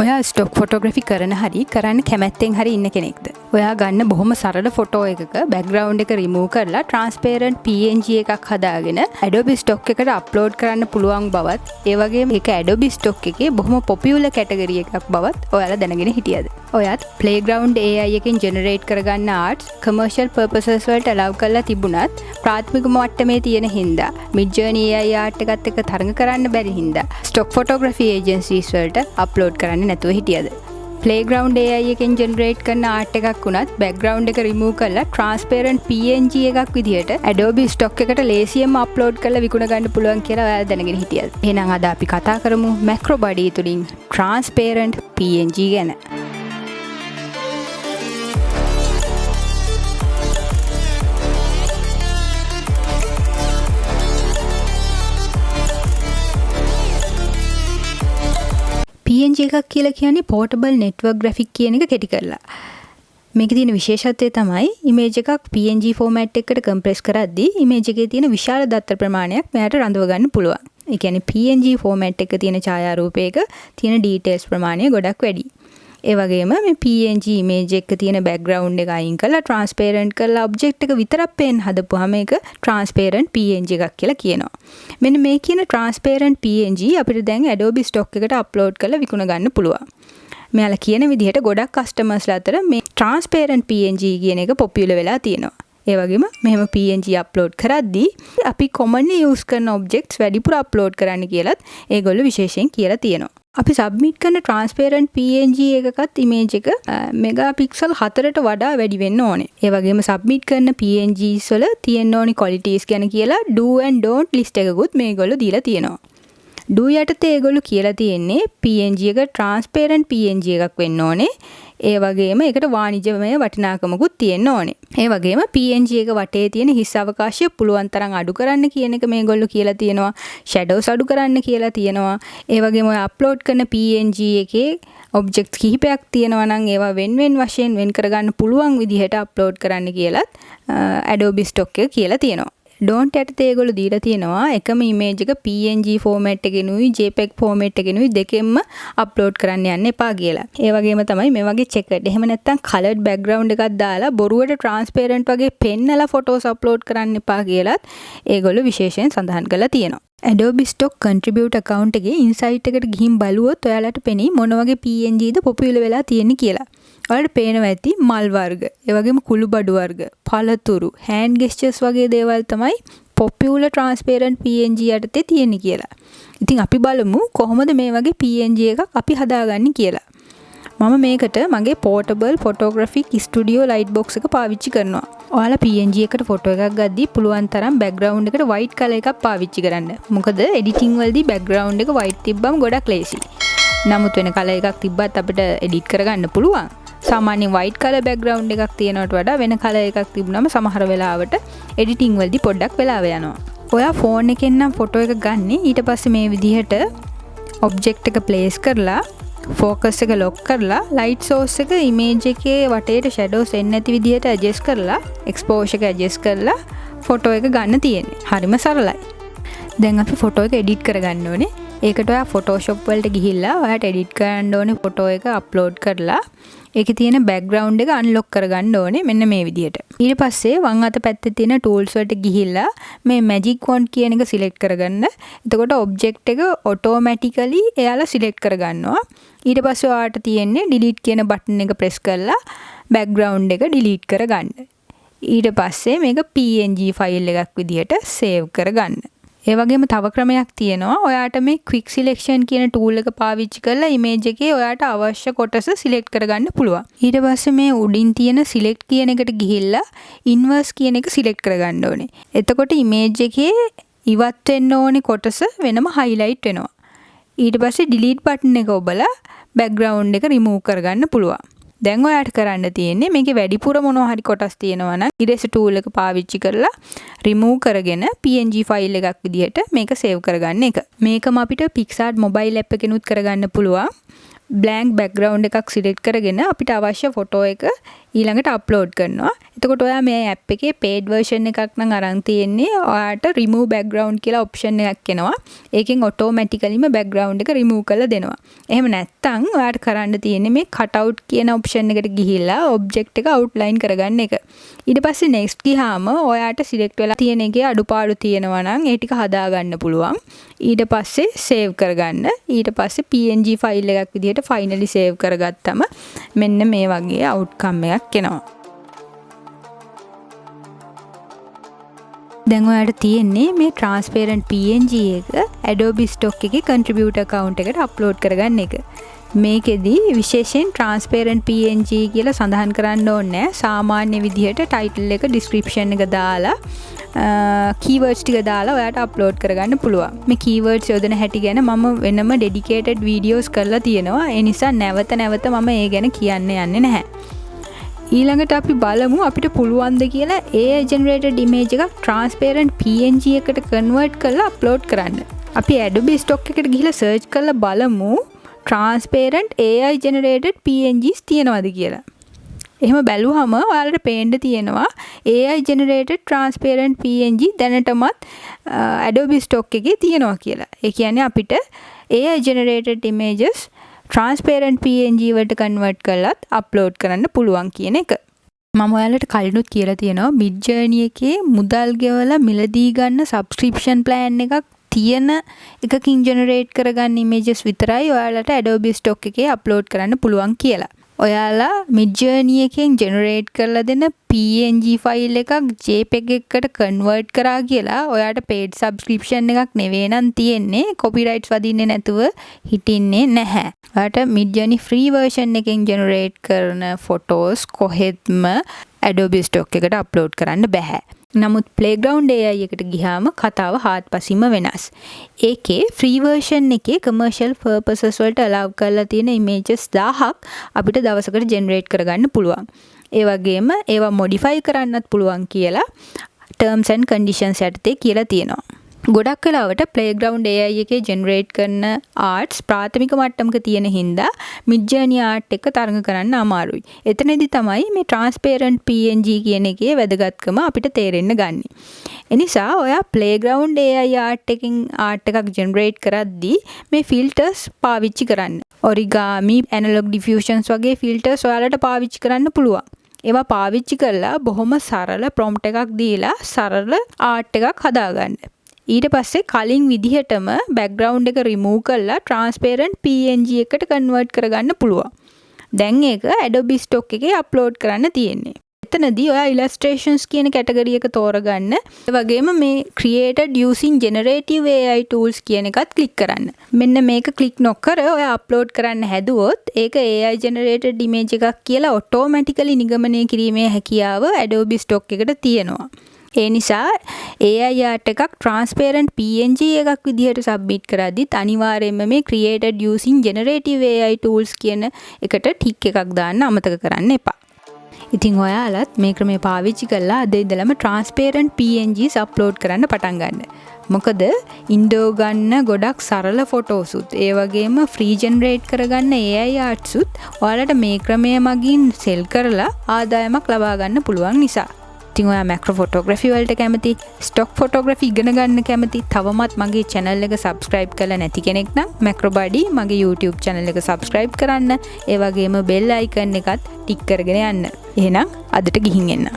ඔයා ස්ටොක් ෆොටෝග්‍රැෆි කරන හරි කරන්න කැමැත්තෙන් හරි ඉන්න කෙනෙක්ද? ඔයා ගන්න බොහොම සරල ෆොටෝ එකක බෑග්ග්‍රවුන්ඩ් එක රිමූව් කරලා ට්‍රාන්ස්පේරන්ට් PNG එකක් හදාගෙන Adobe Stock එකට අප්ලෝඩ් කරන්න පුළුවන් බවත්, ඒ වගේම ඒක Adobe Stock එකේ බොහොම පොපියුලර් කැටගරි එකක් බවත් ඔයාලා දැනගෙන හිටියද? ඔයත් ප්ලේග්‍රවුන්ඩ් AI එකෙන් ජෙනරේට් කරගන්න ආර්ට්ස් කමර්ෂියල් පර්පසස් වලට allow කරලා තිබුණත් ප්‍රාථමික මට්ටමේ තියෙන හින්දා Midjourney AI ආර්ට් එකත් එක්ක තරඟ කරන්න බැරි හින්දා ස්ටොක් ෆොටෝග්‍රැෆි ඒජන්සීස් වලට අප්ලෝඩ් කරන්න නැතුව හිටියද? ප්ලේග්‍රවුන්ඩ් AI එකෙන් ජෙනරේට් කරන ආර්ට් එකක් වුණත් බෑග්ග්‍රවුන්ඩ් එක රිමූව් කරලා ට්‍රාන්ස්පේරන්ට් PNG එකක් විදිහට Adobe Stock එකට ලේසියෙන්ම අප්ලෝඩ් කරලා විකුණ ගන්න පුළුවන් කියලා ඔයාලා දැනගෙන හිටියද? එහෙනම් අද අපි කතා කරමු මැක්‍රෝ බඩි තුලින් ට්‍රාන්ස්පේරන්ට් PNG ගැන. PNG එකක් කියලා කියන්නේ portable network graphic කියන එක කෙටි කරලා. මේකේ තියෙන විශේෂත්වය තමයි image එකක් PNG format එකකට compress කරද්දී image එකේ තියෙන විශාල දත්ත ප්‍රමාණයක් මෙයාට රඳව ගන්න පුළුවන්. ඒ කියන්නේ PNG format එකක තියෙන ඡායාරූපයක තියෙන details ප්‍රමාණය ගොඩක් වැඩි. ඒ වගේම මේ PNG image එකක තියෙන background එක අයින් කරලා transparent කරලා object එක විතරක් පේන්න හදපුවාම ඒක transparent PNG එකක් කියලා කියනවා. මෙන්න මේ කියන transparent PNG අපිට දැන් Adobe Stock එකට upload කරලා විකුණ ගන්න පුළුවන්. මෙයාලා කියන විදිහට ගොඩක් customers අතර මේ transparent PNG කියන එක popular වෙලා තියෙනවා. ඒ වගේම මෙහෙම PNG upload කරද්දී අපි commonly use කරන objects වැඩිපුර upload කරන්න කියලත් ඒගොල්ලෝ විශේෂයෙන් කියලා තියෙනවා. අපි submit කරන transparent PNG එකකත් image එක megapixel 4ට වඩා වැඩි වෙන්න ඕනේ. ඒ වගේම submit කරන PNGs වල තියෙන්න ඕනි qualities ගැන කියලා do and don't list එකකුත් මේගොල්ලෝ දීලා තියෙනවා. do යටතේ ඒගොල්ලෝ කියලා තියෙන්නේ PNG එක transparent PNG එකක් වෙන්න ඕනේ. ඒ වගේම ඒකට වාණිජමය වටිනාකමකුත් තියෙන්න ඕනේ. ඒ වගේම PNG එක වටේ තියෙන හිස් අවකාශය පුළුවන් තරම් අඩු කරන්න කියන එක මේගොල්ලෝ කියලා තියෙනවා. shadows අඩු කරන්න කියලා තියෙනවා. ඒ වගේම ඔය අප්ලෝඩ් කරන PNG එකේ objects කිහිපයක් තියෙනවා නම් ඒවා වෙන වශයෙන් වෙන් කරගන්න පුළුවන් විදිහට අප්ලෝඩ් කරන්න කියලත් Adobe Stock එක කියලා තියෙනවා. don't යටතේ ඒගොල්ලෝ දීලා තියෙනවා එකම image එක PNG format එකකිනුයි JPEG format එකකිනුයි දෙකෙන්ම upload කරන්න යන්න එපා කියලා. ඒ වගේම තමයි මේ වගේ checkered එහෙම නැත්නම් colored background එකක් දාලා බොරුවට transparent වගේ පෙන්නලා photos upload කරන්න එපා කියලාත් ඒගොල්ලෝ විශේෂයෙන් සඳහන් කරලා තියෙනවා. Adobe Stock contribute account එකේ insight එකට ගිහින් බලුවොත් ඔයාලට පෙනී මොන වගේ PNGද popular වෙලා තියෙන්නේ කියලා. ඔයාලට පේනවා ඇති මල් වර්ග, ඒ වගේම කුළු බඩු වර්ග, පළතුරු, hand gestures වගේ දේවල් තමයි popular transparent PNG යටතේ තියෙන්නේ කියලා. ඉතින් අපි බලමු කොහොමද මේ වගේ PNG එකක් අපි හදාගන්නේ කියලා. මම මේකට මගේ portable photographic studio light box එක පාවිච්චි කරනවා. ඔයාලා PNG එකට ෆොටෝ එකක් ගද්දී පුළුවන් තරම් background එකට white color එකක් පාවිච්චි කරන්න. මොකද editing වලදී background එක white තිබ්බම ගොඩක් ලේසි. නමුත් වෙන color එකක් තිබ්බත් අපිට edit කරගන්න පුළුවන්. සාමාන්‍යයෙන් white color background එකක් තියෙනවට වඩා වෙන color එකක් තිබුණාම සමහර වෙලාවට editing වලදී පොඩ්ඩක් වෙලාව යනවා. ඔයා phone එකෙන් නම් ෆොටෝ එක ගන්න. ඊට පස්සේ මේ විදිහට object එක place කරලා focus එක lock කරලා light source එක image එකේ වටේට shadows එන්නේ නැති විදිහට adjust කරලා exposure එක adjust කරලා ෆොටෝ එක ගන්න තියෙන්නේ. හරිම සරලයි. දැන් අපි ෆොටෝ එක edit කරගන්න ඕනේ. ඒකට ඔයා Photoshop වලට ගිහිල්ලා ඔයාට edit කරන්න ඕනේ ෆොටෝ එක upload කරලා ඒකේ තියෙන background එක unlock කරගන්න ඕනේ මෙන්න මේ විදිහට. ඊට පස්සේ වම් අත පැත්තේ තියෙන tools වලට ගිහිල්ලා මේ magic wand කියන එක select කරගන්න. එතකොට object එක automatically එයාලා select කරගන්නවා. ඊට පස්සේ ඔයාට තියෙන්නේ delete කියන button එක press කරලා background එක delete කරගන්න. ඊට පස්සේ මේක PNG file එකක් විදිහට save කරගන්න. ඒ වගේම තව ක්‍රමයක් තියෙනවා. ඔයාට මේ quick selection කියන tool එක පාවිච්චි කරලා image එකේ ඔයාට අවශ්‍ය කොටස select කරගන්න පුළුවන්. ඊට පස්සේ මේ උඩින් තියෙන select කියන එකට ගිහිල්ලා inverse කියන එක select කරගන්න ඕනේ. එතකොට image එකේ ඉවත් වෙන්න ඕනේ කොටස වෙනම highlight වෙනවා. ඊට පස්සේ delete button එක ඔබලා background එක remove කරගන්න පුළුවන්. දැන් ඔයාට කරන්න තියෙන්නේ මේකේ වැඩිපුර මොනවා හරි කොටස් තියෙනවා නම් eraser tool එක පාවිච්චි කරලා remove කරගෙන PNG file එකක් විදිහට මේක save කරගන්න එක. මේකම අපිට PixArt mobile app එකෙනුත් කරගන්න පුළුවන්. blank background එකක් select කරගෙන අපිට අවශ්‍ය ෆොටෝ එක ඊළඟට අප්ලෝඩ් කරනවා. එතකොට ඔයා මේ app එකේ paid version එකක් නම් අරන් තියෙන්නේ. ඔයාට remove background කියලා option එකක් එනවා. ඒකෙන් automaticallyම background එක remove කරලා දෙනවා. එහෙම නැත්නම් ඔයාට කරන්න තියෙන්නේ මේ cutout කියන option එකට ගිහිල්ලා object එක outline කරගන්න එක. ඊට පස්සේ next ගියාම ඔයාට select වෙලා තියෙන එකේ අඩුපාඩු තියෙනවා නම් ඒ ටික හදා ගන්න පුළුවන්. ඊට පස්සේ save කරගන්න. ඊට පස්සේ PNG file එකක් විදිහට finally save කරගත්තම මෙන්න මේ වගේ outcome එකක් එනවා. දැන් ඔයාලට තියෙන්නේ මේ transparent PNG එක Adobe Stock එකේ contributor account එකට upload කරගන්න එක. මේකෙදි විශේෂයෙන් transparent PNG කියලා සඳහන් කරන්න ඕනේ නැහැ. සාමාන්‍ය විදිහට title එක description එක දාලා keywords ටික දාලා ඔයාලට upload කරගන්න පුළුවන්. මේ keywords යොදන හැටි ගැන මම වෙනම dedicated videos කරලා තියෙනවා. ඒ නිසා නැවත මම ඒ ගැන කියන්න යන්නේ නැහැ. ඊළඟට අපි බලමු අපිට පුළුවන්ද කියලා AI generated image එකක් transparent PNG එකට convert කරලා upload කරන්න. අපි Adobe Stock එකට ගිහිල්ලා search කරලා බලමු transparent AI generated PNGs තියෙනවද කියලා. එහෙම බැලුවම ඔයාලට පේන්න තියෙනවා AI generated transparent PNG දැනටමත් Adobe Stock එකේ තියෙනවා කියලා. ඒ කියන්නේ අපිට AI generated images transparent PNG වලට convert කරලත් upload කරන්න පුළුවන් කියන එක. මම ඔයාලට කලිනුත් කියලා තියෙනවා Midjourney එකේ මුදල් ගෙවලා මිලදී ගන්න subscription plan එකක් තියෙන එකකින් generate කරගන්න images විතරයි ඔයාලට Adobe Stock එකේ upload කරන්න පුළුවන් කියලා. ඔයාලා Midjourney එකෙන් generate කරලා දෙන PNG file එකක් JPEG එකකට convert කරා කියලා ඔයාට paid subscription එකක් නෙවෙයි නම් තියෙන්නේ copyrights වදින්නේ නැතුව හිටින්නේ නැහැ. ඔයාට Midjourney free version එකෙන් generate කරන photos කොහෙත්ම Adobe Stock එකට upload කරන්න බෑ. නමුත් playground AI එකට ගියාම කතාව හාත්පසින්ම වෙනස්. ඒකේ free version එකේ commercial purposes වලට allow කරලා තියෙන images 1000ක් අපිට දවසකට generate කරගන්න පුළුවන්. ඒ වගේම ඒවා modify කරන්නත් පුළුවන් කියලා terms and conditions යටතේ කියලා තියෙනවා. ගොඩක් වෙලාවට playground AI එකේ generate කරන arts ප්‍රාථමික මට්ටමක තියෙන හින්දා Midjourney art එක තරඟ කරන්න අමාරුයි. එතනදී තමයි මේ transparent PNG කියන එකේ වැදගත්කම අපිට තේරෙන්න ගන්නේ. එනිසා ඔයා playground AI art එකකින් art එකක් generate කරද්දී මේ filters පාවිච්චි කරන්න. origami, analog diffusions වගේ filters ඔයාලට පාවිච්චි කරන්න පුළුවන්. ඒවා පාවිච්චි කරලා බොහොම සරල prompt එකක් දීලා සරල art එකක් හදාගන්න. ඊට පස්සේ කලින් විදිහටම background එක remove කරලා transparent PNG එකට convert කරගන්න පුළුවන්. දැන් ඒක Adobe Stock එකේ upload කරන්න තියෙන්නේ. එතනදී ඔයා illustrations කියන category එක තෝරගන්න. ඒ වගේම මේ created using generative AI tools කියන එකත් click කරන්න. මෙන්න මේක click නොකර ඔයා upload කරන්න හැදුවොත් ඒක AI generated image එකක් කියලා automatically නිගමනය කිරීමේ හැකියාව Adobe Stock එකට තියෙනවා. ඒ නිසා AI art එකක් transparent PNG එකක් විදිහට submit කරද්දිත් අනිවාර්යයෙන්ම මේ created using generative AI tools කියන එකට tick එකක් දාන්න අමතක කරන්න එපා. ඉතින් ඔයාලත් මේ ක්‍රමය පාවිච්චි කරලා අද ඉඳලම transparent PNGs upload කරන්න පටන් ගන්න. මොකද ඉන්ඩෝ ගන්න ගොඩක් සරල ෆොටෝස් උත් ඒ වගේම free generate කරගන්න AI arts උත් ඔයාලට මේ ක්‍රමය මගින් sell කරලා ආදායමක් ලබා ගන්න පුළුවන් නිසා. ඉතින් ඔයා macro photography වලට කැමති, stock photography ඉගෙන ගන්න කැමති, තවමත් මගේ channel එක subscribe කරලා නැති කෙනෙක් නම් macro buddy මගේ YouTube channel එක subscribe කරන්න. ඒ වගේම bell icon එකත් tick කරගෙන යන්න. එහෙනම් අදට ගිහින් එන්න.